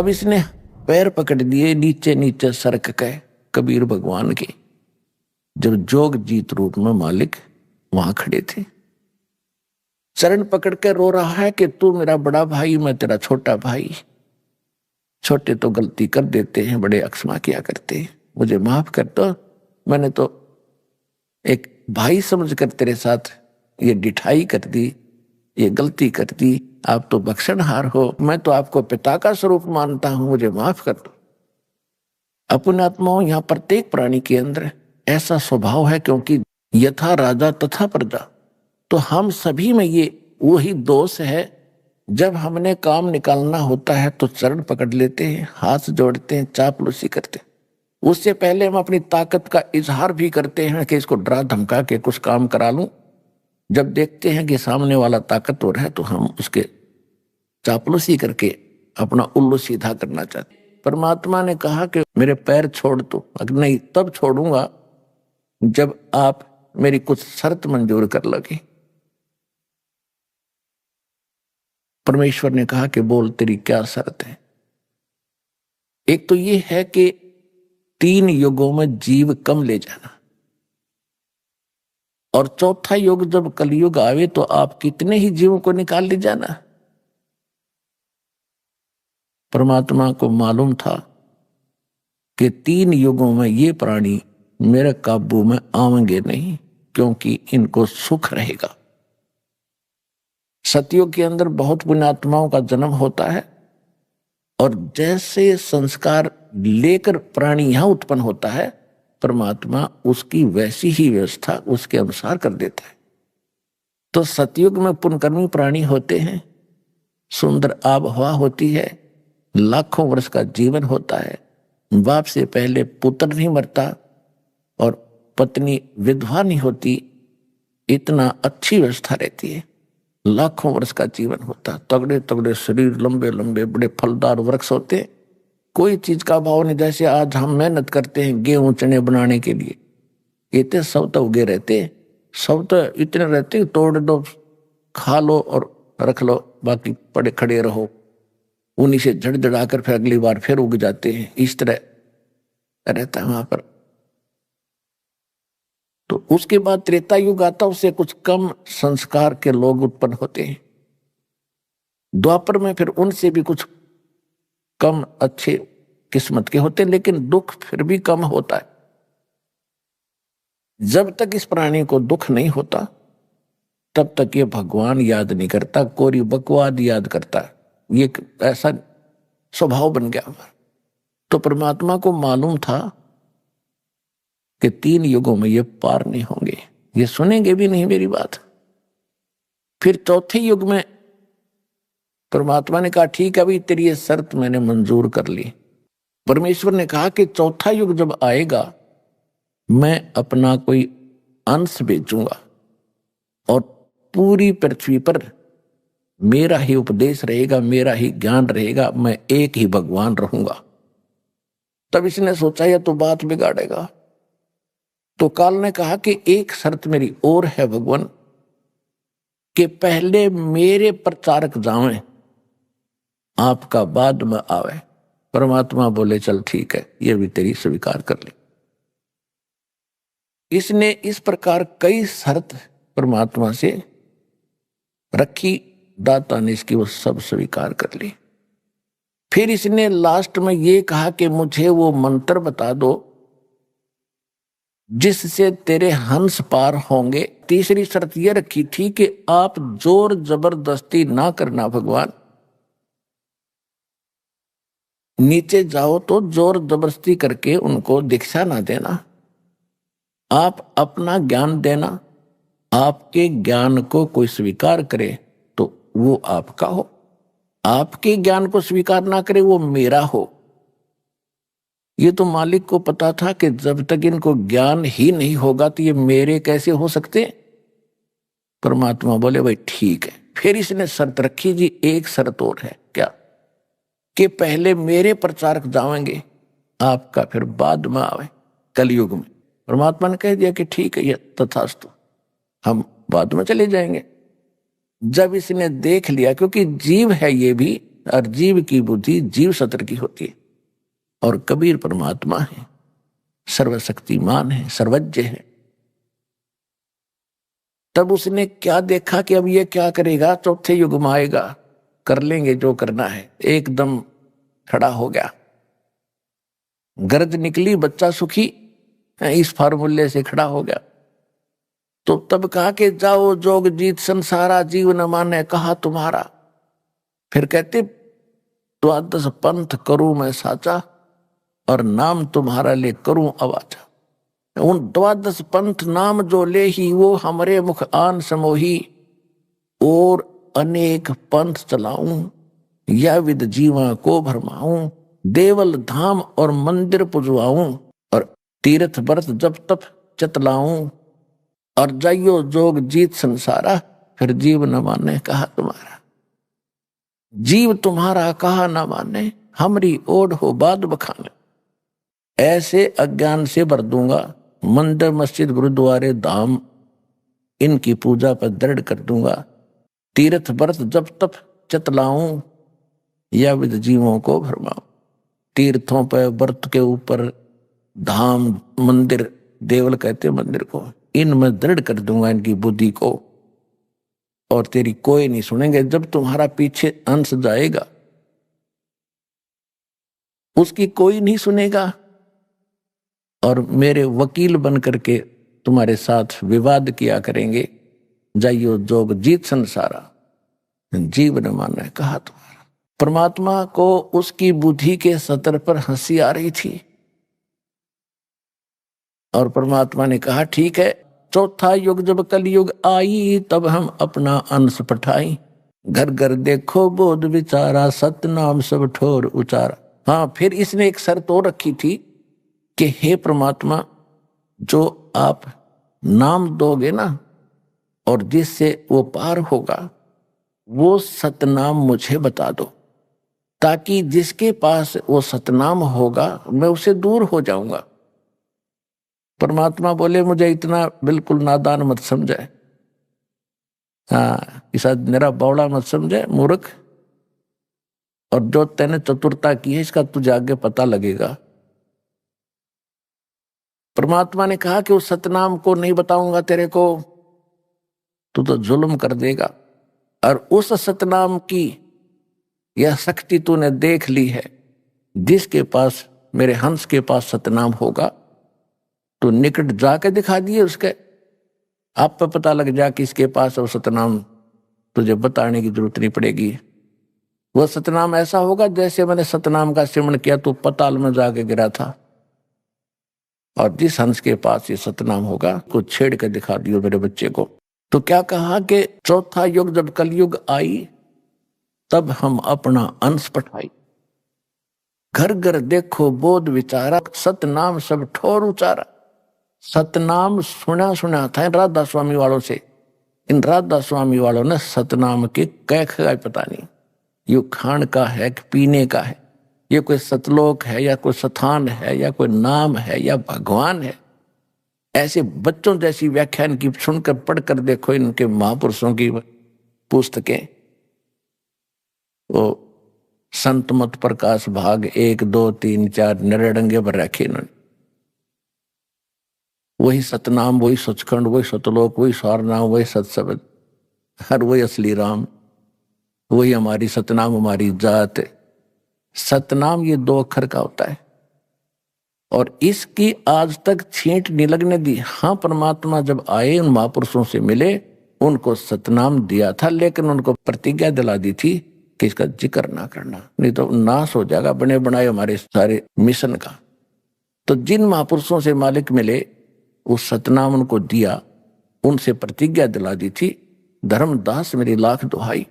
तब इसने पैर पकड़ दिए नीचे नीचे सरक गए कबीर भगवान के, जब जोग जीत रूप में मालिक वहां खड़े थे। चरण पकड़ के रो रहा है कि तू मेरा बड़ा भाई, मैं तेरा छोटा भाई। छोटे तो गलती कर देते हैं, बड़े अक्षमा किया करते हैं, मुझे माफ कर दो। मैंने तो एक भाई समझकर तेरे साथ ये डिठाई कर दी, ये गलती कर दी। आप तो बख्शनहार हो, मैं तो आपको पिता का स्वरूप मानता हूं, मुझे माफ कर दो। अपने आत्माओं, यहाँ प्रत्येक प्राणी के अंदर ऐसा स्वभाव है, क्योंकि यथा राजा तथा प्रजा। तो हम सभी में ये वही दोष है। जब हमने काम निकालना होता है तो चरण पकड़ लेते हैं, हाथ जोड़ते हैं, चापलूसी करते हैं। उससे पहले हम अपनी ताकत का इजहार भी करते हैं कि इसको डरा धमका के कुछ काम करा लूं। जब देखते हैं कि सामने वाला ताकतवर है तो हम उसके चापलूसी करके अपना उल्लू सीधा करना चाहते। परमात्मा ने कहा कि मेरे पैर छोड़ दो। अगर नहीं, तब छोड़ूंगा जब आप मेरी कुछ शर्त मंजूर कर लगे। परमेश्वर ने कहा कि बोल, तेरी क्या शर्त है? एक तो ये है कि 3 युगों में जीव कम ले जाना, और चौथा युग जब कलयुग आवे तो आप कितने ही जीवों को निकाल ले जाना। परमात्मा को मालूम था कि 3 युगों में ये प्राणी मेरे काबू में आवेंगे नहीं, क्योंकि इनको सुख रहेगा। सतयुग के अंदर बहुत पुण्यात्माओं का जन्म होता है, और जैसे संस्कार लेकर प्राणी यहां उत्पन्न होता है, परमात्मा उसकी वैसी ही व्यवस्था उसके अनुसार कर देता है। तो सतयुग में पुण्यकर्मी प्राणी होते हैं, सुंदर आब हवा होती है, लाखों वर्ष का जीवन होता है, बाप से पहले पुत्र नहीं मरता और पत्नी विधवा नहीं होती, इतना अच्छी व्यवस्था रहती है, लाखों वर्ष का जीवन होता, तगड़े तगड़े शरीर, लंबे लंबे बड़े फलदार वृक्ष होते, कोई चीज का भाव नहीं। जैसे आज हम मेहनत करते हैं गेहूं चने बनाने के लिए, इतने सब तो उगे रहते, सब तो इतने रहते, तोड़ दो, खा लो और रख लो, बाकी पड़े खड़े रहो, उन्हीं से झड़झड़ा कर फिर अगली बार फिर उग जाते हैं। इस तरह रहता है वहां पर। तो उसके बाद त्रेता युग आता, उससे कुछ कम संस्कार के लोग उत्पन्न होते हैं। द्वापर में फिर उनसे भी कुछ कम अच्छे किस्मत के होते हैं, लेकिन दुख फिर भी कम होता है। जब तक इस प्राणी को दुख नहीं होता तब तक ये भगवान याद नहीं करता, कोरी बकवाद याद करता है। ये ऐसा स्वभाव बन गया। तो परमात्मा को मालूम था कि 3 युगों में ये पार नहीं होंगे, ये सुनेंगे भी नहीं मेरी बात। फिर चौथे युग में परमात्मा ने कहा ठीक है भाई, तेरी ये शर्त मैंने मंजूर कर ली। परमेश्वर ने कहा कि चौथा युग जब आएगा मैं अपना कोई अंश भेजूंगा और पूरी पृथ्वी पर मेरा ही उपदेश रहेगा, मेरा ही ज्ञान रहेगा, मैं एक ही भगवान रहूंगा। तब इसने सोचा यह तो बात बिगाड़ेगा। तो काल ने कहा कि एक शर्त मेरी और है भगवान, कि पहले मेरे प्रचारक जावें, आपका बाद में आवे। परमात्मा बोले चल ठीक है, ये भी तेरी स्वीकार कर ले। इसने इस प्रकार कई शर्त परमात्मा से रखी, दाता ने इसकी वो सब स्वीकार कर ली। फिर इसने लास्ट में ये कहा कि मुझे वो मंत्र बता दो जिससे तेरे हंस पार होंगे। तीसरी शर्त यह रखी थी कि आप जोर जबरदस्ती ना करना भगवान, नीचे जाओ तो जोर जबरदस्ती करके उनको दीक्षा ना देना, आप अपना ज्ञान देना। आपके ज्ञान को कोई स्वीकार करे तो वो आपका हो, आपके ज्ञान को स्वीकार ना करे वो मेरा हो। ये तो मालिक को पता था कि जब तक इनको ज्ञान ही नहीं होगा तो ये मेरे कैसे हो सकते। परमात्मा बोले भाई ठीक है। फिर इसने शर्त रखी जी, एक शर्त और है। क्या? कि पहले मेरे प्रचारक जाएंगे, आपका फिर बाद में आवे कलयुग में। परमात्मा ने कह दिया कि ठीक है, ये तथास्तु, हम बाद में चले जाएंगे। जब इसने देख लिया, क्योंकि जीव है ये भी, और जीव की बुद्धि जीव सत्र की होती है। और कबीर परमात्मा है, सर्वशक्तिमान है, सर्वज्ञ है। तब उसने क्या देखा कि अब ये क्या करेगा, चौथे युग में आएगा, कर लेंगे जो करना है। एकदम खड़ा हो गया, गरज निकली, बच्चा सुखी, इस फार्मूले से खड़ा हो गया। तो तब कहा कि जाओ जोग जीत संसारा, जीव न माने कहा तुम्हारा। फिर कहते द्वादश पंथ करूं मैं साचा, और नाम तुम्हारा ले करूं अवाचा। उन द्वादश पंथ नाम जो ले ही, वो हमरे मुख आन समोही। और अनेक पंथ चलाऊं, या विद जीवा को भरमाऊं। देवल धाम और मंदिर पुजवाऊं, और तीर्थ व्रत जब तप चतलाऊं। और जाइयो जोग जीत संसारा, फिर जीव न माने कहा तुम्हारा। जीव तुम्हारा कहा न माने, हमरी ओढ़ हो बाद बखाने। ऐसे अज्ञान से भर दूंगा, मंदिर मस्जिद गुरुद्वारे धाम इनकी पूजा पर दृढ़ कर दूंगा। तीर्थ व्रत जब तप चतलाऊं, या विद जीवों को भरमाऊं। तीर्थों पर, व्रत के ऊपर, धाम मंदिर, देवल कहते मंदिर को, इनमें दृढ़ कर दूंगा इनकी बुद्धि को। और तेरी कोई नहीं सुनेंगे। जब तुम्हारा पीछे अंश जाएगा, उसकी कोई नहीं सुनेगा। और मेरे वकील बन करके तुम्हारे साथ विवाद किया करेंगे। जाइयो जोग जीत संसारा, जीव न माने कहा तुम्हारा। परमात्मा को उसकी बुद्धि के सतर पर हंसी आ रही थी। और परमात्मा ने कहा ठीक है, चौथा युग जब कलयुग आई, तब हम अपना अंश पठाई। घर घर देखो बोध विचारा, सतनाम सब ठोर उचारा। हाँ, फिर इसने एक शर्त और रखी थी कि हे परमात्मा, जो आप नाम दोगे ना, और जिससे वो पार होगा, वो सतनाम मुझे बता दो, ताकि जिसके पास वो सतनाम होगा मैं उसे दूर हो जाऊंगा। परमात्मा बोले मुझे इतना बिल्कुल नादान मत समझे। हाँ, इसा मेरा बौड़ा मत समझे, मूर्ख। और जो तैने चतुरता की है, इसका तुझे आगे पता लगेगा। परमात्मा ने कहा कि उस सतनाम को नहीं बताऊंगा तेरे को, तू तो जुल्म कर देगा। और उस सतनाम की यह शक्ति तूने देख ली है। जिसके पास, मेरे हंस के पास सतनाम होगा, तो निकट जाके दिखा दिए उसके, आप पे पता लग जा कि इसके पास वो सतनाम, तुझे बताने की जरूरत नहीं पड़ेगी। वह सतनाम ऐसा होगा जैसे मैंने सतनाम का सिमरण किया तो पताल में जाके गिरा था। और जिस हंस के पास ये सतनाम होगा, को छेड़ के दिखा दियो मेरे बच्चे को। तो क्या कहा कि चौथा युग जब कलयुग आई, तब हम अपना अंश पठाई। घर घर देखो बोध विचारा, सतनाम सब ठोर उचारा। सतनाम सुना सुना था इन राधा स्वामी वालों से। इन राधा स्वामी वालों ने सतनाम के कैख का पता नहीं, ये खान का है कि पीने का है, ये कोई सतलोक है या कोई स्थान है या कोई नाम है या भगवान है। ऐसे बच्चों जैसी व्याख्या इनकी सुनकर पढ़कर देखो इनके महापुरुषों की पुस्तकें। वो संत मत प्रकाश भाग 1, 2, 3, 4 नरेडंगे पर रखे इन्होंने। वही सतनाम, वही सचखंड, वही सतलोक, वही सारनाम, वही सत्सबद, हर वही असली राम, वही हमारी सतनाम, हमारी जात। सतनाम ये 2 अक्षर का होता है, और इसकी आज तक छींट नहीं लगने दी। हाँ, परमात्मा जब आए, उन महापुरुषों से मिले, उनको सतनाम दिया था, लेकिन उनको प्रतिज्ञा दिला दी थी कि इसका जिक्र ना करना, नहीं तो नाश हो जाएगा बने बनाए हमारे सारे मिशन का। तो जिन महापुरुषों से मालिक मिले, उस सतनाम उनको दिया, उनसे प्रतिज्ञा दिला दी थी, धर्मदास मेरी लाख दुहाई।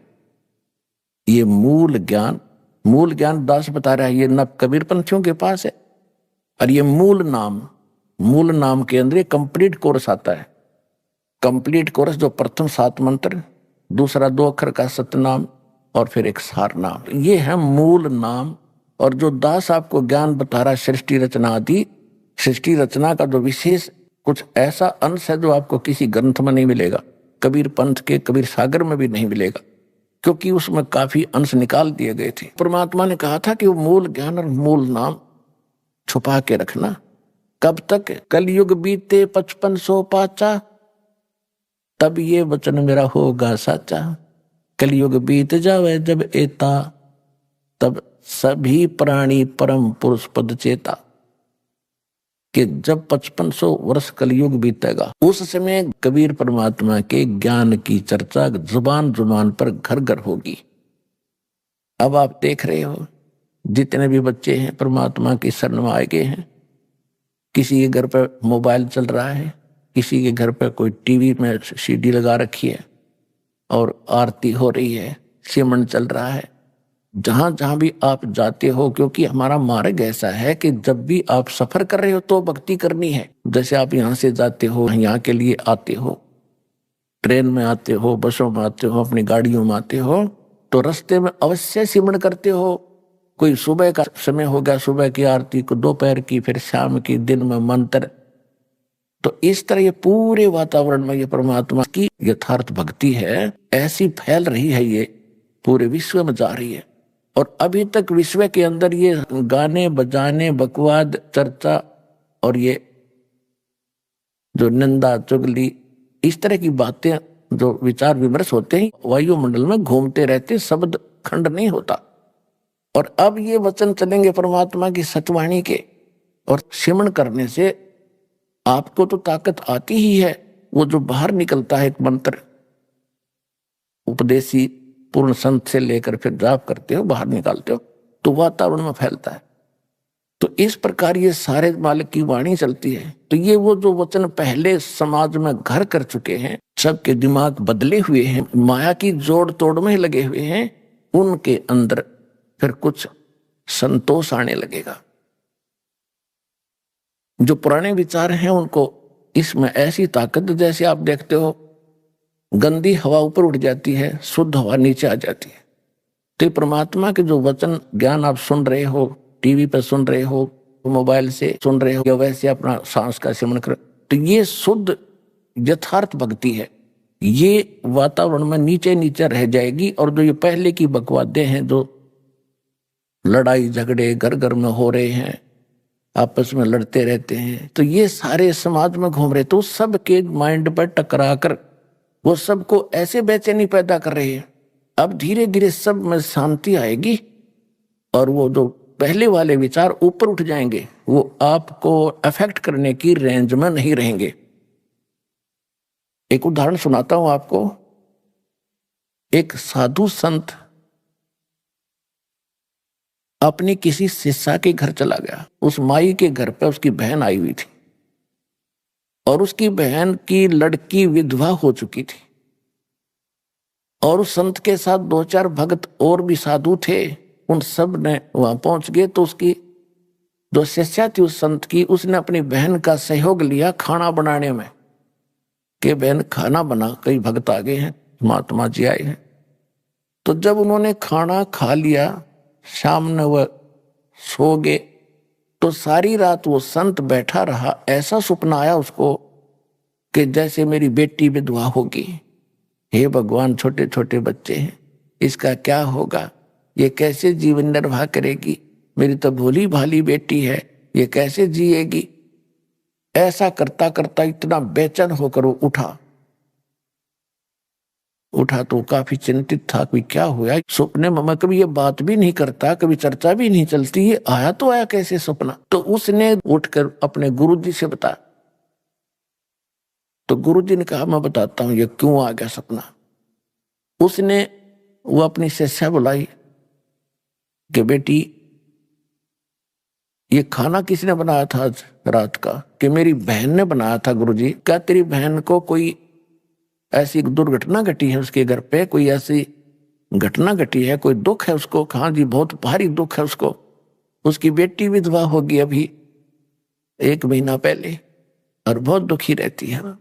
ये मूल ज्ञान दास बता रहा है, ये न कबीर पंथियों के पास है। और ये मूल नाम के अंदर कंप्लीट कोर्स आता है। कंप्लीट कोर्स जो प्रथम 7 मंत्र, दूसरा 2 अक्षर का सतनाम, और फिर एक सार नाम, ये है मूल नाम। और जो दास आपको ज्ञान बता रहा है सृष्टि रचना आदि, सृष्टि रचना का जो विशेष कुछ ऐसा अंश है जो आपको किसी ग्रंथ में नहीं मिलेगा, कबीर पंथ के कबीर सागर में भी नहीं मिलेगा। क्योंकि उसमें काफी अंश निकाल दिए गए थे। परमात्मा ने कहा था कि वो मूल ज्ञान और मूल नाम छुपा के रखना। कब तक? कलयुग बीते 5500 पाचा, तब ये वचन मेरा होगा साचा। कलयुग बीत जावे जब एता, तब सभी प्राणी परम पुरुष पद चेता। कि जब 5500 वर्ष कलयुग बीतेगा, उस समय कबीर परमात्मा के ज्ञान की चर्चा जुबान जुबान पर घर घर होगी। अब आप देख रहे हो जितने भी बच्चे हैं परमात्मा की शरण में आए गए हैं। किसी के घर पर मोबाइल चल रहा है, किसी के घर पर कोई टीवी में सीडी लगा रखी है और आरती हो रही है, सिमरन चल रहा है। जहां जहां भी आप जाते हो, क्योंकि हमारा मार्ग ऐसा है कि जब भी आप सफर कर रहे हो तो भक्ति करनी है। जैसे आप यहाँ से जाते हो, यहाँ के लिए आते हो, ट्रेन में आते हो, बसों में आते हो, अपनी गाड़ियों में आते हो, तो रास्ते में अवश्य सिमरन करते हो। कोई सुबह का समय हो गया, सुबह की आरती को, दोपहर की, फिर शाम की, दिन में मंत्र। तो इस तरह ये पूरे वातावरण में ये परमात्मा की यथार्थ भक्ति है, ऐसी फैल रही है, ये पूरे विश्व में जा रही है। और अभी तक विश्व के अंदर ये गाने बजाने, बकवाद, चर्चा और ये जो निंदा चुगली, इस तरह की बातें, जो विचार विमर्श होते हैं, वायुमंडल में घूमते रहते, शब्द खंड नहीं होता। और अब ये वचन चलेंगे परमात्मा की सतवाणी के, और सिमरन करने से आपको तो ताकत आती ही है। वो जो बाहर निकलता है एक मंत्र, उपदेशी पूर्ण संत से लेकर फिर जाप करते हो, बाहर निकालते हो, तो वातावरण में फैलता है। तो इस प्रकार ये सारे मालिक की वाणी चलती है। तो ये वो जो वचन पहले समाज में घर कर चुके हैं, सबके दिमाग बदले हुए हैं, माया की जोड़ तोड़ में लगे हुए हैं, उनके अंदर फिर कुछ संतोष आने लगेगा। जो पुराने विचार हैं उनको इसमें ऐसी ताकत, जैसे आप देखते हो गंदी हवा ऊपर उठ जाती है, शुद्ध हवा नीचे आ जाती है। तो परमात्मा के जो वचन ज्ञान आप सुन रहे हो, टीवी पर सुन रहे हो, मोबाइल से सुन रहे हो, या वैसे अपना सांस का सिमरन कर, तो ये शुद्ध यथार्थ भक्ति है। ये वातावरण में नीचे नीचे रह जाएगी। और जो ये पहले की बकवादें हैं, जो लड़ाई झगड़े घर घर में हो रहे हैं, आपस में लड़ते रहते हैं, तो ये सारे समाज में घूम रहे, तो सबके माइंड पर टकरा कर वो सबको ऐसे बेचैनी पैदा कर रहे हैं। अब धीरे धीरे सब में शांति आएगी और वो जो पहले वाले विचार ऊपर उठ जाएंगे, वो आपको अफेक्ट करने की रेंज में नहीं रहेंगे। एक उदाहरण सुनाता हूं आपको। एक साधु संत अपनी किसी शिष्या के घर चला गया। उस माई के घर पे उसकी बहन आई हुई थी और उसकी बहन की लड़की विधवा हो चुकी थी। और उस संत के साथ 2-4 भक्त और भी साधु थे, उन सब ने वहां पहुंच गए। तो उसकी जो शिष्या थी उस संत की, उसने अपनी बहन का सहयोग लिया खाना बनाने में, कि बहन खाना बना, कई भक्त आ गए हैं, महात्मा जी आए हैं। तो जब उन्होंने खाना खा लिया, शाम में वह सो गए, तो सारी रात वो संत बैठा रहा। ऐसा सपना आया उसको कि जैसे मेरी बेटी विधवा होगी। हे भगवान, छोटे छोटे बच्चे हैं, इसका क्या होगा, ये कैसे जीवन निर्वाह करेगी, मेरी तो भोली भाली बेटी है, ये कैसे जिएगी। ऐसा करता करता इतना बेचैन होकर वो उठा तो काफी चिंतित था, कोई क्या हुआ। सपने में कभी ये बात भी नहीं करता, कभी चर्चा भी नहीं चलती, ये आया तो आया कैसे सपना। तो उसने उठकर अपने गुरुजी से बताया। तो गुरुजी ने कहा मैं बताता हूं ये क्यों आ गया सपना। उसने वो अपनी शिष्या बुलाई कि बेटी ये खाना किसने बनाया था आज रात का? कि मेरी बहन ने बनाया था गुरुजी। क्या तेरी बहन को कोई ऐसी दुर्घटना घटी है उसके घर पे, कोई ऐसी घटना घटी है, कोई दुख है उसको? हाँ जी, बहुत भारी दुख है उसको, उसकी बेटी विधवा होगी अभी 1 महीना पहले और बहुत दुखी रहती है।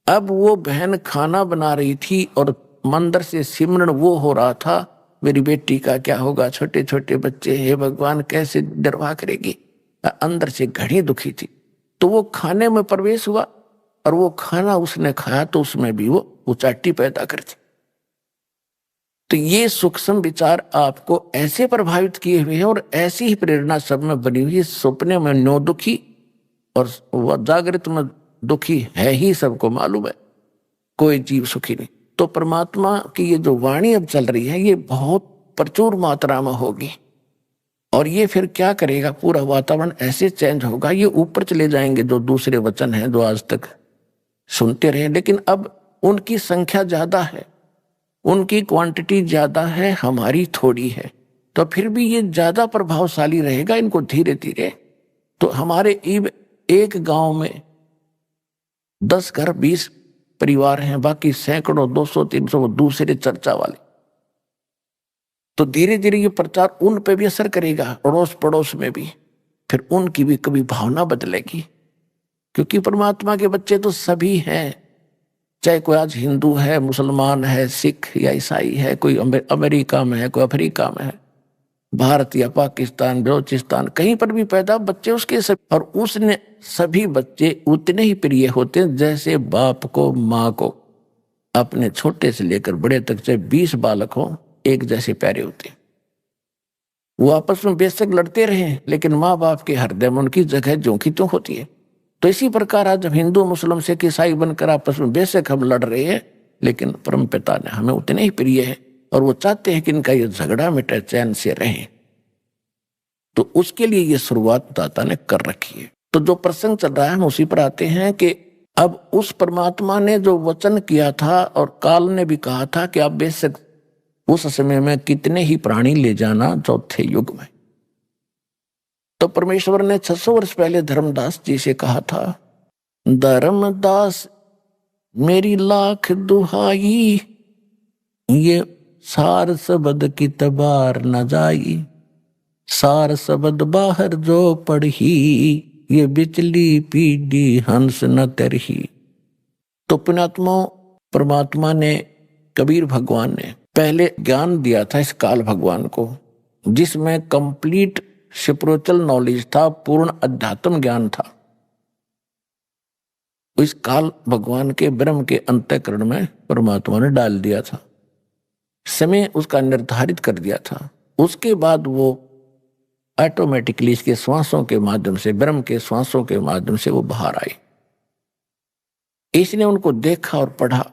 अब वो बहन खाना बना रही थी और मंदिर से सिमरन वो हो रहा था, मेरी बेटी का क्या होगा, छोटे छोटे बच्चे, हे भगवान कैसे निर्वाह करेगी। अंदर से घड़ी दुखी थी। तो वो खाने में प्रवेश हुआ और वो खाना उसने खाया तो उसमें भी वो उचाटी पैदा कर दी। तो ये सूक्ष्म विचार आपको ऐसे प्रभावित किए हुए हैं और ऐसी ही प्रेरणा सब में बनी हुई है। सपने में नो दुखी और वह जागृत में दुखी है ही, सबको मालूम है, कोई जीव सुखी नहीं। तो परमात्मा की ये जो वाणी अब चल रही है ये बहुत प्रचुर मात्रा में होगी और ये फिर क्या करेगा, पूरा वातावरण ऐसे चेंज होगा, ये ऊपर चले जाएंगे जो दूसरे वचन हैं जो आज तक सुनते रहे, लेकिन अब उनकी संख्या ज्यादा है, उनकी क्वांटिटी ज्यादा है, हमारी थोड़ी है, तो फिर भी ये ज्यादा प्रभावशाली रहेगा इनको धीरे धीरे। तो हमारे एक गांव में 10 घर 20 परिवार हैं, बाकी सैकड़ों 200 300 दूसरे चर्चा वाले। तो धीरे धीरे ये प्रचार उन पे भी असर करेगा, अड़ोस पड़ोस में भी, फिर उनकी भी कभी भावना बदलेगी, क्योंकि परमात्मा के बच्चे तो सभी हैं, चाहे कोई आज हिंदू है, मुसलमान है, सिख या ईसाई है, कोई अमेरिका में है, कोई अफ्रीका में है, भारत या पाकिस्तान, बलोचिस्तान, कहीं पर भी पैदा बच्चे उसके सब, और उसने सभी बच्चे उतने ही प्रिय होते हैं जैसे बाप को माँ को अपने छोटे से लेकर बड़े तक, चाहे 20 बालक हो, एक जैसे प्यारे होते हैं। वो आपस में बेशक लड़ते रहे, लेकिन माँ बाप के हृदय में उनकी जगह ज्यों की त्यों होती है। तो इसी प्रकार आज जब हिंदू मुस्लिम सिख ईसाई बनकर आपस में बेशक हम लड़ रहे हैं, लेकिन परम पिता ने हमें उतने ही प्रिय है और वो चाहते हैं कि इनका ये झगड़ा मिटे, चैन से रहें। तो उसके लिए ये शुरुआत दाता ने कर रखी है। तो जो प्रसंग चल रहा है हम उसी पर आते हैं कि अब उस परमात्मा ने जो वचन किया था और काल ने भी कहा था कि आप बेशक उस समय में कितने ही प्राणी ले जाना चौथे युग में, तो परमेश्वर ने 600 वर्ष पहले धर्मदास जी से कहा था, धर्मदास मेरी लाख दुहाई, ये सार शब्द की तबार न जाई, सार शब्द बाहर जो पढ़ी, ये बिचली पीढ़ी हंस न तरही। तो पुण्यात्मा परमात्मा ने, कबीर भगवान ने पहले ज्ञान दिया था इस काल भगवान को, जिसमें कंप्लीट स्पिरिचुअल नॉलेज था, पूर्ण अध्यात्म ज्ञान था। इस काल भगवान के ब्रह्म के अंतःकरण में परमात्मा ने डाल दिया था, समय उसका निर्धारित कर दिया था। उसके बाद वो ऑटोमेटिकली इसके श्वासों के माध्यम से, ब्रह्म के श्वासों के माध्यम से वो बाहर आई। इसने उनको देखा और पढ़ा,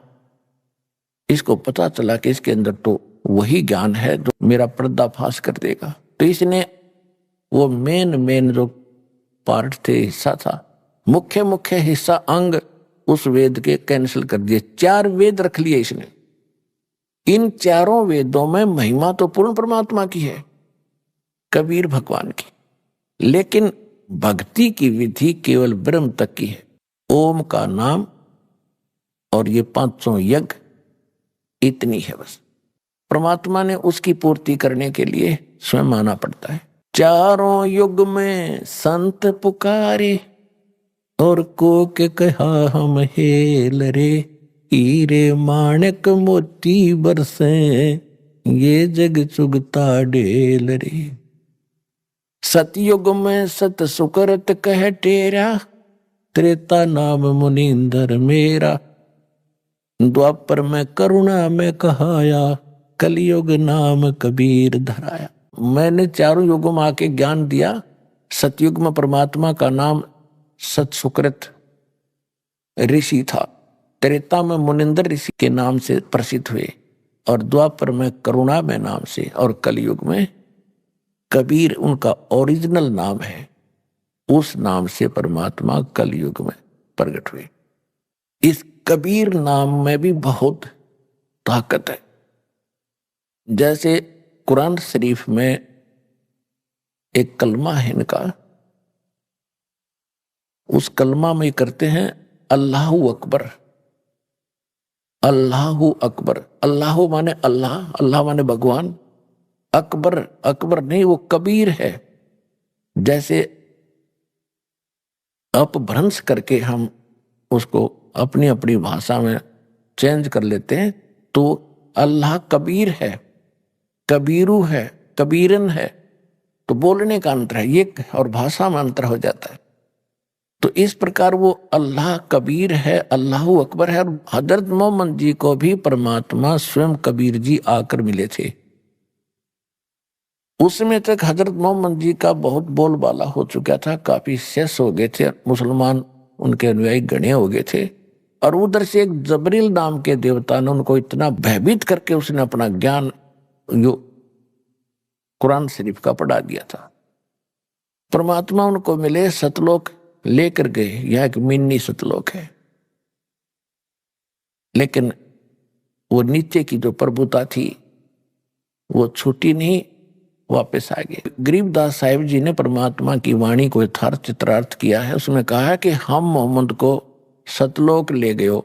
इसको पता चला कि इसके अंदर तो वही ज्ञान है जो मेरा पर्दाफाश कर देगा। तो इसने वो मेन जो पार्ट थे, हिस्सा था, मुख्य हिस्सा, अंग उस वेद के कैंसिल कर दिए। 4 वेद रख लिए इसने। इन चारों वेदों में महिमा तो पूर्ण परमात्मा की है, कबीर भगवान की, लेकिन भक्ति की विधि केवल ब्रह्म तक की है। ओम का नाम और ये 500 यज्ञ, इतनी है बस। परमात्मा ने उसकी पूर्ति करने के लिए स्वयं आना पड़ता है। चारों युग में संत पुकारे और को के कहा हम हेल रे, हीरे माणक मोती बरसे, ये जग चुगता ढेल रे। सतयुग में सत सुकरत कह टेरा, त्रेता नाम मुनींदर मेरा, द्वापर में करुणा में कहाया, कलयुग नाम कबीर धराया। मैंने चारों युगों में आके ज्ञान दिया। सतयुग में परमात्मा का नाम सत सुकृत ऋषि था, त्रेता में मुनिंदर ऋषि के नाम से प्रसिद्ध हुए, और द्वापर में करुणा में नाम से, और कलयुग में कबीर उनका ओरिजिनल नाम है, उस नाम से परमात्मा कलयुग में प्रकट हुए। इस कबीर नाम में भी बहुत ताकत है। जैसे कुरान शरीफ में एक कलमा है इनका, उस कलमा में करते हैं अल्लाहु अकबर। अल्लाहु अकबर, अल्लाह माने अल्लाह, अल्लाह माने भगवान, अकबर, अकबर नहीं, वो कबीर है। जैसे अपभ्रंश करके हम उसको अपनी अपनी भाषा में चेंज कर लेते हैं, तो अल्लाह कबीर है, कबीरू है, कबीरन है, तो बोलने का अंतर है ये, और भाषा में अंतर हो जाता है। तो इस प्रकार वो अल्लाह कबीर है, अल्लाह अकबर है। और हजरत मोहम्मद जी को भी परमात्मा स्वयं कबीर जी आकर मिले थे। उस समय तक हजरत मोहम्मद जी का बहुत बोलबाला हो चुका था, काफी शेष हो गए थे, मुसलमान उनके अनुयायी गणे हो गए थे। और उधर से एक जबरील नाम के देवता ने उनको इतना भयभीत करके उसने अपना ज्ञान जो कुरान शरीफ का पढ़ा दिया था। परमात्मा उनको मिले, सतलोक लेकर गए। यह एक मिनी सतलोक है, लेकिन वो नीचे की जो प्रभुता थी वो छूटी नहीं, वापस आ गए। गरीबदास साहिब जी ने परमात्मा की वाणी को यथार्थ चित्रार्थ किया है। उसमें कहा है कि हम मोहम्मद को सतलोक ले गयो,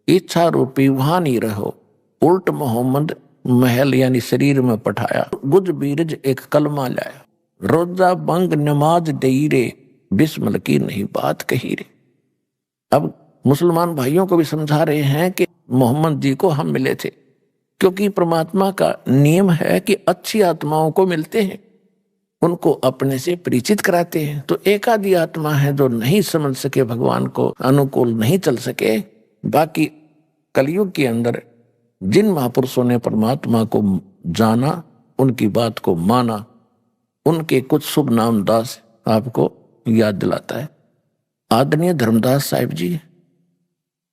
इच्छा रूपी वहां नहीं रहो, उल्ट मोहम्मद महल यानी शरीर में पठाया, गुज बीरज एक कलमा लाया, रोजा बंग नमाज दई रे, बिस्मिल की नहीं बात कही रे। अब मुसलमान भाइयों को भी समझा रहे हैं कि मोहम्मद जी को हम मिले थे, क्योंकि परमात्मा का नियम है कि अच्छी आत्माओं को मिलते हैं, उनको अपने से परिचित कराते हैं। तो एक आधी आत्मा है जो नहीं समझ सके, भगवान को अनुकूल नहीं चल सके। बाकी कलयुग के अंदर जिन महापुरुषों ने परमात्मा को जाना, उनकी बात को माना, उनके कुछ शुभ नाम दास आपको याद दिलाता है। आदरणीय धर्मदास साहिब जी,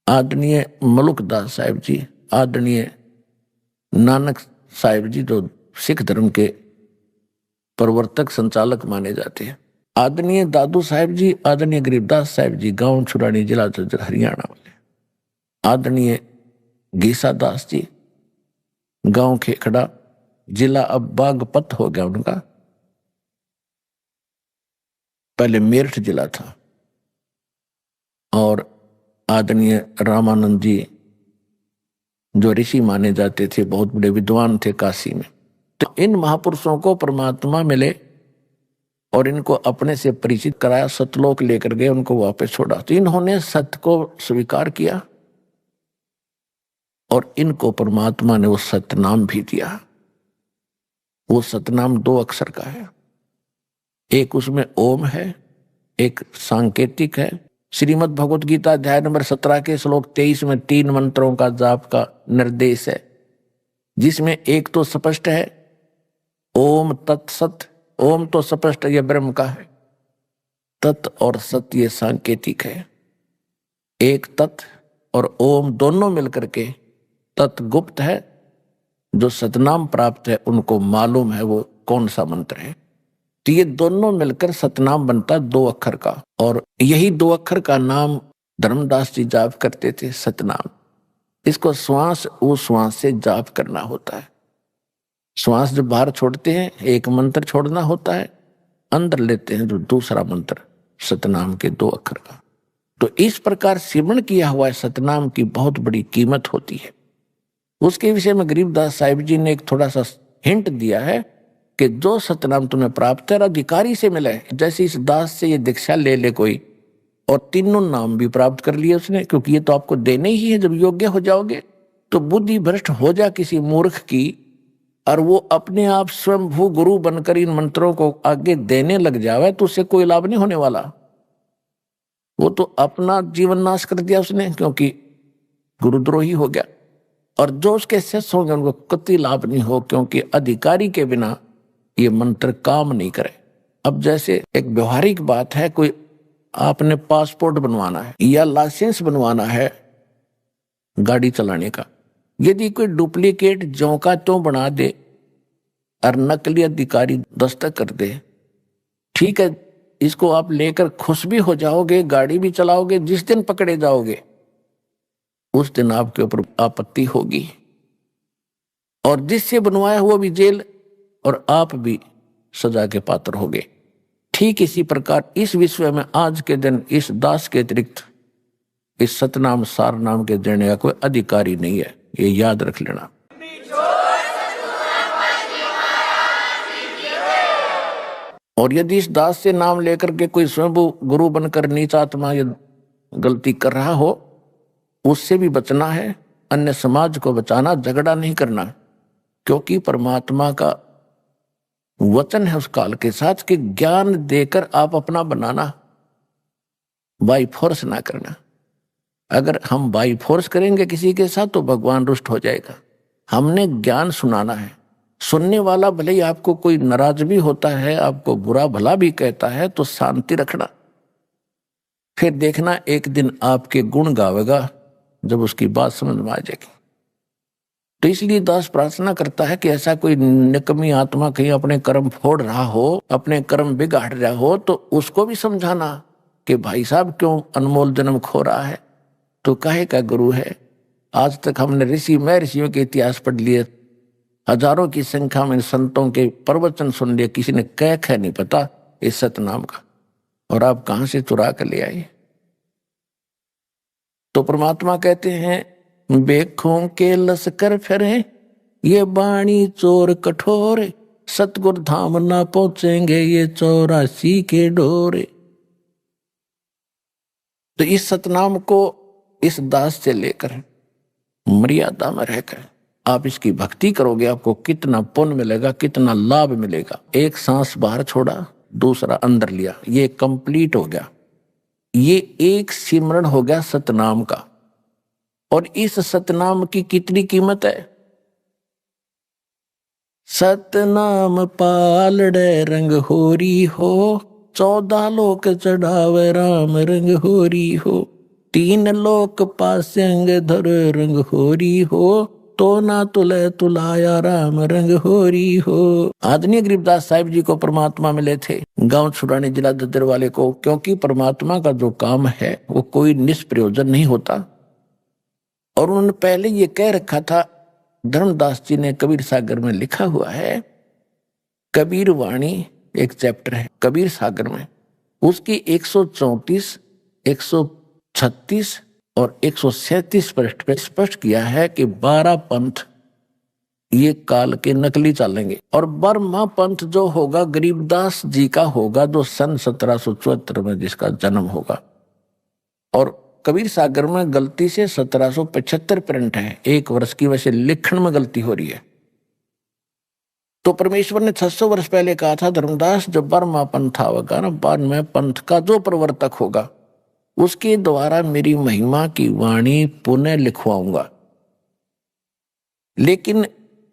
आदरणीय मलुकदास साहिब जी, आदरणीय नानक साहिब जी जो सिख धर्म के प्रवर्तक संचालक माने जाते हैं, आदरणीय दादू साहिब जी, आदरणीय गरीबदास साहिब जी, गांव छुरानी, जिला झज्जर हरियाणा वाले, आदरणीय गीसा दास जी, गांव खेखड़ा, जिला अब बागपत हो गया उनका, पहले मेरठ जिला था। और आदरणीय रामानंद जी जो ऋषि माने जाते थे, बहुत बड़े विद्वान थे काशी में। तो इन महापुरुषों को परमात्मा मिले और इनको अपने से परिचित कराया, सतलोक लेकर गए, उनको वापस छोड़ा। तो इन्होंने सत्य को स्वीकार किया और इनको परमात्मा ने वो सतनाम भी दिया। वो सतनाम 2 अक्षर का है, एक उसमें ओम है, एक सांकेतिक है। श्रीमद् भगवत गीता अध्याय नंबर 17 के श्लोक 23 में 3 मंत्रों का जाप का निर्देश है, जिसमें एक तो स्पष्ट है ओम तत्सत। ओम तो स्पष्ट ये ब्रह्म का है, तत् और सत ये सांकेतिक है। एक तत् और ओम दोनों मिलकर के तत् गुप्त है, जो सतनाम प्राप्त है उनको मालूम है वो कौन सा मंत्र है। तो ये दोनों मिलकर सतनाम बनता 2 अक्षर का, और यही 2 अक्षर का नाम धर्मदास जी जाप करते थे, सतनाम। इसको श्वास वो श्वास से जाप करना होता है। श्वास जब बाहर छोड़ते हैं एक मंत्र छोड़ना होता है, अंदर लेते हैं जो दूसरा मंत्र सतनाम के 2 अक्षर का। तो इस प्रकार सिमरण किया हुआ है सतनाम की बहुत बड़ी कीमत होती है। उसके विषय में गरीबदास साहिब जी ने एक थोड़ा सा हिंट दिया है कि जो सतनाम तुम्हें प्राप्त है अधिकारी से मिला है। जैसे इस दास से ये दीक्षा ले ले कोई, और तीनों नाम भी प्राप्त कर लिए उसने, क्योंकि ये तो आपको देने ही है। जब योग्य हो जाओगे तो बुद्धि भ्रष्ट हो जा किसी मूर्ख की, और वो अपने आप स्वयंभू गुरु बनकर इन मंत्रों को आगे देने लग जावे, तो उससे कोई लाभ नहीं होने वाला। वो तो अपना जीवन नाश कर दिया उसने, क्योंकि गुरुद्रोही हो गया। और जो उसके शिष्य होंगे उनको कतई लाभ नहीं हो, क्योंकि अधिकारी के बिना ये मंत्र काम नहीं करे। अब जैसे एक व्यवहारिक बात है, कोई आपने पासपोर्ट बनवाना है या लाइसेंस बनवाना है गाड़ी चलाने का, यदि कोई डुप्लीकेट ज्यों का त्यों बना दे और नकली अधिकारी दस्तखत कर दे, ठीक है, इसको आप लेकर खुश भी हो जाओगे, गाड़ी भी चलाओगे, जिस दिन पकड़े जाओगे उस दिन आपके ऊपर आपत्ति होगी, और जिससे बनवाया हुआ भी जेल और आप भी सजा के पात्र होगे। ठीक इसी प्रकार इस विश्व में आज के दिन इस दास के अतिरिक्त इस सतनाम सार नाम के देने का कोई अधिकारी नहीं है, ये याद रख लेना। और यदि इस दास से नाम लेकर के कोई स्वयं गुरु बनकर नीच आत्मा या गलती कर रहा हो, उससे भी बचना है, अन्य समाज को बचाना, झगड़ा नहीं करना, क्योंकि परमात्मा का वचन है उस काल के साथ कि ज्ञान देकर आप अपना बनाना, बाई फोर्स ना करना। अगर हम बाई फोर्स करेंगे किसी के साथ तो भगवान रुष्ट हो जाएगा। हमने ज्ञान सुनाना है। सुनने वाला भले ही आपको कोई नाराज भी होता है, आपको बुरा भला भी कहता है, तो शांति रखना। फिर देखना एक दिन आपके गुण गावेगा जब उसकी बात समझ में आ जाएगी। तो इसलिए दास प्रार्थना करता है कि ऐसा कोई निकम्मी आत्मा कहीं अपने कर्म फोड़ रहा हो, अपने कर्म बिगाड़ रहा हो, तो उसको भी समझाना कि भाई साहब क्यों अनमोल जन्म खो रहा है, तो काहे का गुरु है। आज तक हमने ऋषियों के इतिहास पढ़ लिए, हजारों की संख्या में संतों के प्रवचन सुन लिए, किसी ने कह नहीं पता इस सतनाम का, और आप कहां से चुरा कर ले आए। तो परमात्मा कहते हैं बेखों के लश्कर फिरे ये बाणी चोर कठोर, सतगुर धाम ना पहुंचेंगे ये 84 के डोरे। तो इस सतनाम को इस दास से लेकर मर्यादा में रहकर आप इसकी भक्ति करोगे, आपको कितना पुण्य मिलेगा, कितना लाभ मिलेगा। एक सांस बाहर छोड़ा, दूसरा अंदर लिया, ये कंप्लीट हो गया। ये एक सिमरण हो गया सतनाम का। और इस सतनाम की कितनी कीमत है। सतनाम पालड़े रंग होरी हो, 14 लोक चढ़ावे राम रंग होरी हो, 3 लोक पास्यंग धर रंग होरी हो, तो ना तुले तुलाया राम रंग होरी हो। आदरणीय गरीबदास साहिब जी को परमात्मा मिले थे, गांव छुड़ाने जिला दद्दर वाले को, क्योंकि परमात्मा का जो काम है वो कोई निष्प्रयोजन नहीं होता। और उन्होंने पहले ये कह रखा था, धर्मदास जी ने कबीर सागर में लिखा हुआ है, कबीर वाणी एक चैप्टर है कबीर सागर में, उसकी 134, 136 और 137 पृष्ठ पे स्पष्ट किया है कि 12 पंथ ये काल के नकली चलेंगे। और 12वां पंथ जो होगा गरीबदास जी का होगा, जो सन 1774 में जिसका जन्म होगा। और कबीर सागर में गलती से 1775 प्रिंट है, 1 वर्ष की वैसे लिखण में गलती हो रही है। तो परमेश्वर ने 600 वर्ष पहले कहा था, धर्मदास जब 12वां पंथ आवेगा ना, 12वें पंथ का जो प्रवर्तक होगा उसके द्वारा मेरी महिमा की वाणी पुनः लिखवाऊंगा। लेकिन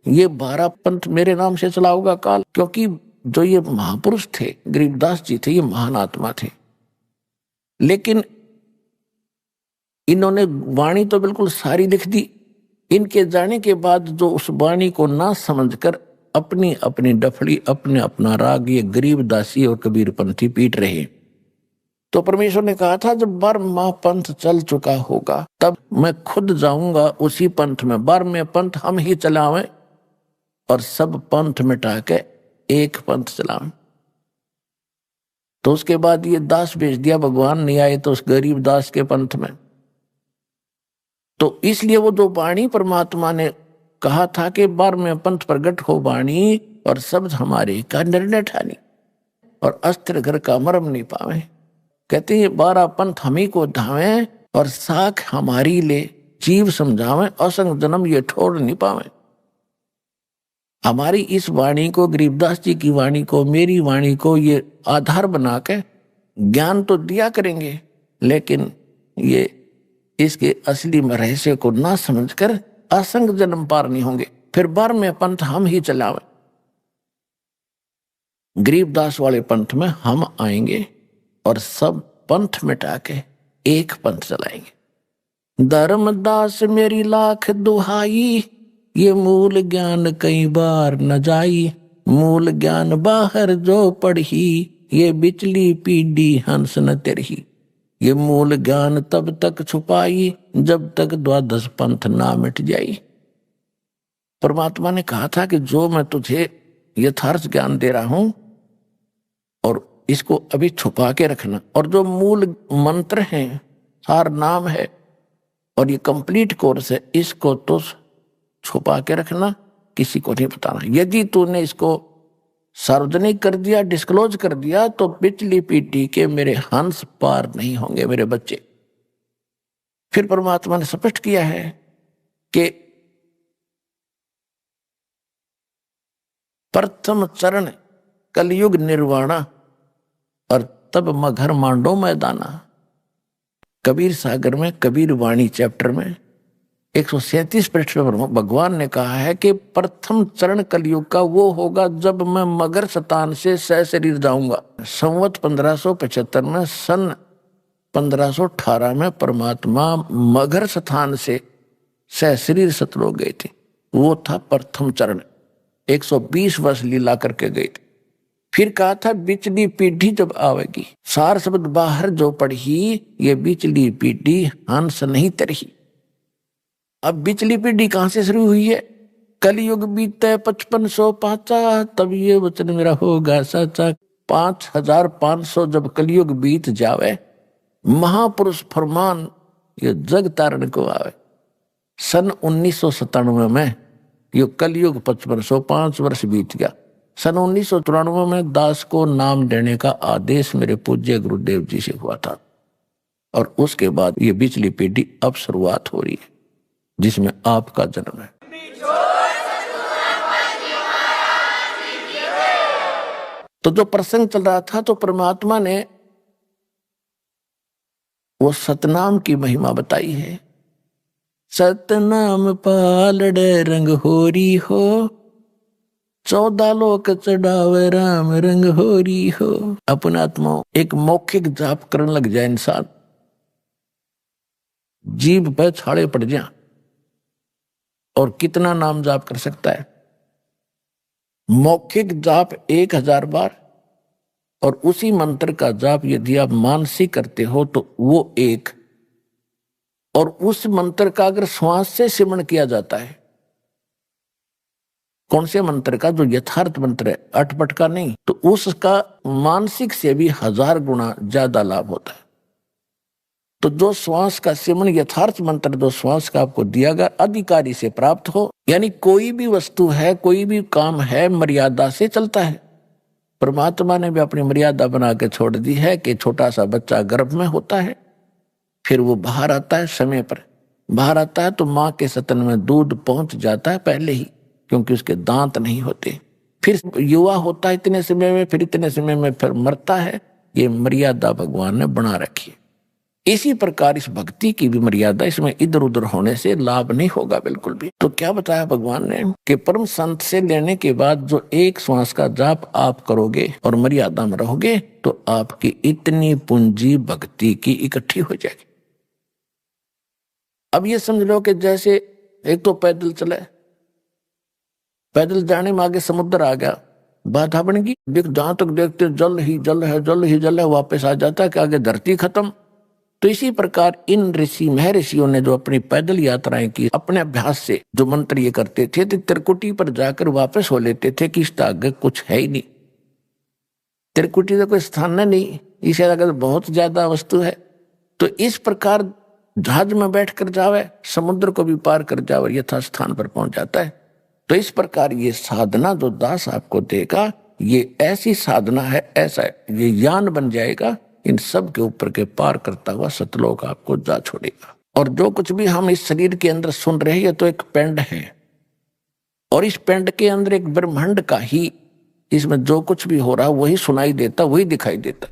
ये 12 पंथ मेरे नाम से चला होगा काल, क्योंकि जो ये महापुरुष थे गरीबदास जी थे, ये महान आत्मा थे। लेकिन इन्होंने वाणी तो बिल्कुल सारी लिख दी। इनके जाने के बाद जो उस वाणी को ना समझकर अपनी अपनी डफड़ी, अपने अपना राग ये गरीबदासी और कबीरपंथी पीट रहे। तो परमेश्वर ने कहा था जब 12वां पंथ चल चुका होगा तब मैं खुद जाऊंगा उसी पंथ में। 12वें पंथ हम ही चलावें और सब पंथ मिटा के एक पंथ चलावें। तो उसके बाद ये दास भेज दिया, भगवान नहीं आए तो उस गरीब दास के पंथ में। तो इसलिए वो जो वाणी परमात्मा ने कहा था कि 12वें पंथ प्रगट हो वाणी और शब्द हमारे का निर्णय ठानी, और अस्त्र घर का मरम नहीं पावे। कहते हैं 12 पंथ हम ही को धावे और साख हमारी ले जीव समझावे, असंग जन्म ये ठोर नहीं पावे। हमारी इस वाणी को, गरीबदास जी की वाणी को, मेरी वाणी को ये आधार बना के ज्ञान तो दिया करेंगे, लेकिन ये इसके असली रहस्य को ना समझकर असंग जन्म पार नहीं होंगे। फिर 12वें पंथ हम ही चलावे। गरीबदास वाले पंथ में हम आएंगे और सब पंथ मिटा के एक पंथ चलाएंगे। धर्मदास मेरी लाख दुहाई, ये मूल ज्ञान कई बार न जाई, मूल ज्ञान बाहर जो पढ़ी, ये बिचली पीढ़ी हंस न तेरही। ये मूल ज्ञान तब तक छुपाई जब तक 12 पंथ ना मिट जाई। परमात्मा ने कहा था कि जो मैं तुझे यथार्थ ज्ञान दे रहा हूं और इसको अभी छुपा के रखना, और जो मूल मंत्र हैं, सार नाम है और ये कंप्लीट कोर्स है, इसको तो छुपा के रखना, किसी को नहीं बताना। यदि तूने इसको सार्वजनिक कर दिया, डिस्क्लोज कर दिया, तो पिछली पीढ़ी के मेरे हंस पार नहीं होंगे, मेरे बच्चे। फिर परमात्मा ने स्पष्ट किया है कि प्रथम चरण कलयुग निर्वाणा और तब मघर मांडो मैदाना। कबीर सागर में कबीर वाणी चैप्टर में 137 पृष्ठ पर भगवान ने कहा है कि प्रथम चरण कलयुग का वो होगा जब मैं मगर शतान से सशरीर जाऊंगा। संवत 1575 में सन 1518 में परमात्मा मगर स्थान से सशरीर सतलोक गए थे। वो था प्रथम चरण, 120 वर्ष लीला करके गए थे। फिर कहा था बिचली पीढ़ी जब आवेगी, सार शब्द बाहर जो पढ़ी, ये बिचली पीढ़ी हंस नहीं तरही। अब बिचली पीढ़ी कहां से शुरू हुई है? कलयुग बीते 5500 पाचा, तब ये वचन मेरा होगा सच्चा। 5500 जब कलयुग बीत जावे, महापुरुष फरमान ये जग तारण को आवे। सन 1997 में ये कलयुग 5505 वर्ष बीत गया। सन 1993 में दास को नाम देने का आदेश मेरे पूज्य गुरुदेव जी से हुआ था, और उसके बाद ये बिचली पीढ़ी अब शुरुआत हो रही है, जिसमें आपका जन्म है। तो जो प्रसंग चल रहा था, तो परमात्मा ने वो सतनाम की महिमा बताई है। सतनाम पालड़े रंग होरी हो, 14 लोक चढ़ावे राम रंग होरी हो। अपने आत्मा एक मौखिक जाप करने लग जाए इंसान, जीभ पे छाड़े पड़ जाए, और कितना नाम जाप कर सकता है? मौखिक जाप 1000 बार, और उसी मंत्र का जाप यदि आप मानसिक करते हो तो वो 1, और उस मंत्र का अगर श्वास से सिमरण किया जाता है, कौन से मंत्र का? जो यथार्थ मंत्र है, अटपट का नहीं, तो उसका मानसिक से भी 1000 गुना ज्यादा लाभ होता है। तो जो श्वास का सिमरण, यथार्थ मंत्र जो श्वास का आपको दिया गया अधिकारी से प्राप्त हो, यानी कोई भी वस्तु है, कोई भी काम है, मर्यादा से चलता है। परमात्मा ने भी अपनी मर्यादा बना के छोड़ दी है कि छोटा सा बच्चा गर्भ में होता है, फिर वो बाहर आता है, समय पर बाहर आता है तो माँ के स्तन में दूध पहुंच जाता है पहले ही, क्योंकि उसके दांत नहीं होते। फिर युवा होता है इतने समय में, फिर इतने समय में फिर मरता है। ये मर्यादा भगवान ने बना रखी है। इसी प्रकार इस भक्ति की भी मर्यादा, इसमें इधर उधर होने से लाभ नहीं होगा बिल्कुल भी। तो क्या बताया भगवान ने कि परम संत से लेने के बाद जो एक श्वास का जाप आप करोगे और मर्यादा में रहोगे, तो आपकी इतनी पूंजी भक्ति की इकट्ठी हो जाएगी। अब ये समझ लो कि जैसे एक तो पैदल चले, पैदल जाने में आगे समुद्र आ गया, बाधा बन गई, जहां तक देखते जल ही जल है, जल ही जल है, वापस आ जाता है कि आगे धरती खत्म। तो इसी प्रकार इन ऋषि महर्षियों ने जो अपनी पैदल यात्राएं की, अपने अभ्यास से जो मंत्र ये करते थे, तो त्रिकुटी पर जाकर वापस हो लेते थे कि इसका आगे कुछ है ही नहीं, त्रिकुटी का कोई स्थान नहीं, इसे अगर बहुत ज्यादा वस्तु है। तो इस प्रकार जहाज में बैठ कर जावे, समुद्र को भी पार कर जावे, यथा स्थान पर पहुंच जाता है। तो इस प्रकार ये साधना जो दास आपको देगा, ये ऐसी साधना है, ऐसा ये यान बन जाएगा, इन सब के ऊपर के पार करता हुआ सतलोक आपको जा छोड़ेगा। और जो कुछ भी हम इस शरीर के अंदर सुन रहे हैं, तो एक पिंड है, और इस पिंड के अंदर एक ब्रह्मांड का ही, इसमें जो कुछ भी हो रहा वही सुनाई देता, वही दिखाई देता।